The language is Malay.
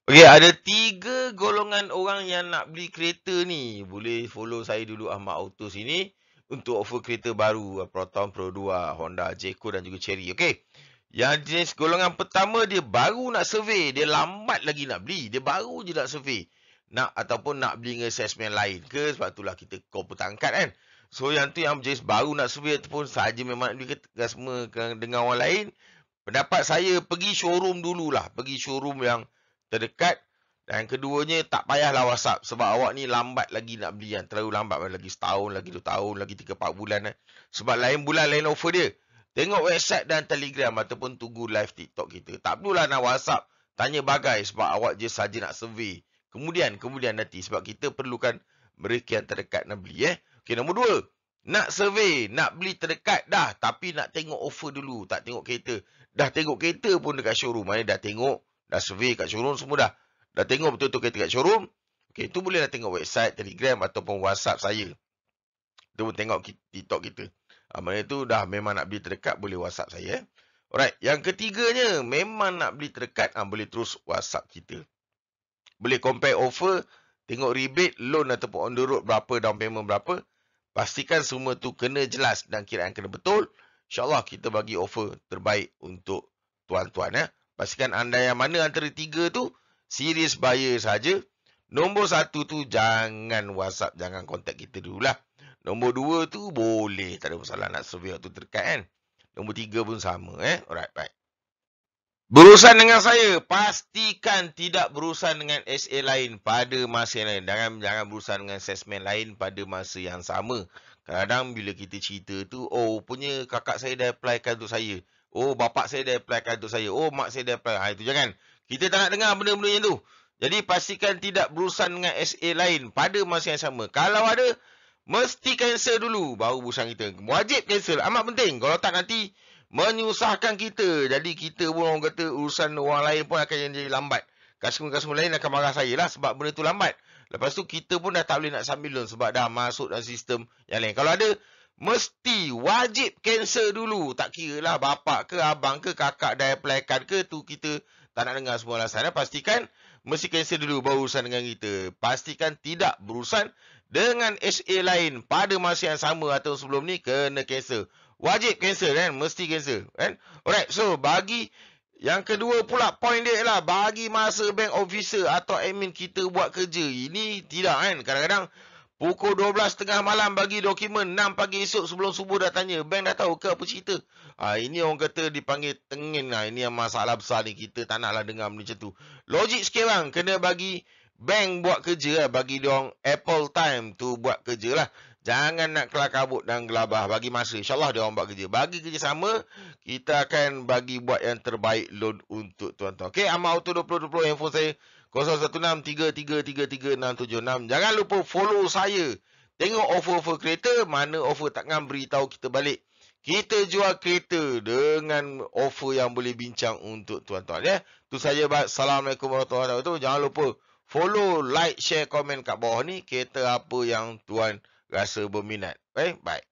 Okey, ada 3 golongan orang yang nak beli kereta ni. Boleh follow saya dulu Ahmad Auto sini untuk offer kereta baru Proton Pro 2, Honda Jayco dan juga Cherry. Okey. Yang jenis golongan pertama dia baru nak survey, dia lambat lagi nak beli. Dia baru je nak survey. Nak ataupun nak beli dengan salesman lain ke, sebab itulah kita call pun tak angkat kan. So yang tu yang jenis baru nak survey ataupun sahaja memang nak beli semua dengan orang lain. Pendapat saya pergi showroom dululah, pergi showroom yang terdekat. Dan keduanya tak payahlah WhatsApp sebab awak ni lambat lagi nak beli kan. Terlalu lambat lagi setahun, lagi 2 tahun, lagi 3-4 bulan kan. Sebab lain bulan lain offer dia. Tengok website dan Telegram ataupun tunggu live TikTok kita. Tak perlulah nak WhatsApp, tanya bagai sebab awak je saja nak survey. Kemudian nanti sebab kita perlukan mereka yang terdekat nak beli Okey, nombor 2. Nak survey, nak beli terdekat dah tapi nak tengok offer dulu, tak tengok kereta. Dah tengok kereta pun dekat showroom, dah tengok, dah survey kat showroom semua dah. Dah tengok betul-betul kereta kat showroom. Okey, tu bolehlah tengok website, Telegram ataupun WhatsApp saya. Tu pun tengok TikTok kita. Mana tu dah memang nak beli terdekat, boleh WhatsApp saya. Alright, yang ketiganya, memang nak beli terdekat, boleh terus WhatsApp kita. Boleh compare offer, tengok rebate, loan ataupun on the road berapa, down payment berapa. Pastikan semua tu kena jelas dan kiraan kena betul. InsyaAllah kita bagi offer terbaik untuk tuan-tuan. Pastikan anda yang mana antara 3 tu, serious buyer saja. Nombor 1 tu jangan WhatsApp, jangan contact kita dululah. Nombor 2 tu boleh, tak ada masalah nak survey waktu terdekat kan. Nombor 3 pun sama Alright, baik. Berurusan dengan saya, pastikan tidak berurusan dengan SA lain pada masa yang lain. Jangan berurusan dengan salesman lain pada masa yang sama. Kadang-kadang bila kita cerita tu, punya kakak saya dah applykan untuk saya. Bapak saya dah applykan untuk saya. Mak saya dah apply. Itu jangan. Kita tak nak dengar benda-benda yang tu. Jadi pastikan tidak berurusan dengan SA lain pada masa yang sama. Kalau ada, mesti cancel dulu baru berurusan kita. Wajib cancel. Amat penting. Kalau tak nanti menyusahkan kita. Jadi kita pun orang kata urusan orang lain pun akan jadi lambat. Customer-customer lain akan marah saya lah sebab benda tu lambat. Lepas tu kita pun dah tak boleh nak sambil loan sebab dah masuk dalam sistem yang lain. Kalau ada, mesti wajib cancel dulu. Tak kira lah bapak ke, abang ke, kakak dah applykan ke, tu kita tak nak dengar semua alasan. Pastikan mesti cancel dulu baru urusan dengan kita. Pastikan tidak berurusan dengan SA lain pada masa yang sama atau sebelum ni kena cancel. Wajib cancel kan, mesti cancel kan. Alright, so bagi yang kedua pula point dia ialah bagi masa bank officer atau admin kita buat kerja. Ini tidak kan. Kadang-kadang pukul 12.30 malam bagi dokumen, 6 pagi esok sebelum subuh dah tanya. Bank dah tahu ke apa cerita? Ini orang kata dipanggil tengin. Ini yang masalah besar ni. Kita tak naklah dengar macam tu. Logik sikit bang. Kena bagi bank buat kerja. Bagi diorang Apple time tu buat kerja lah. Jangan nak kelar kabut dan gelabah. Bagi masa. InsyaAllah dia orang buat kerja. Bagi kerja sama, kita akan bagi buat yang terbaik loan untuk tuan-tuan. Okay, Ahmad Auto 2020. Handphone saya 0163333676. Jangan lupa follow saya. Tengok offer-offer kereta. Mana offer takkan beritahu kita balik. Kita jual kereta dengan offer yang boleh bincang untuk tuan-tuan. Itu saja. Assalamualaikum warahmatullahi wabarakatuh. Jangan lupa follow, like, share, komen kat bawah ni. Kereta apa yang tuan rasa berminat. Bye.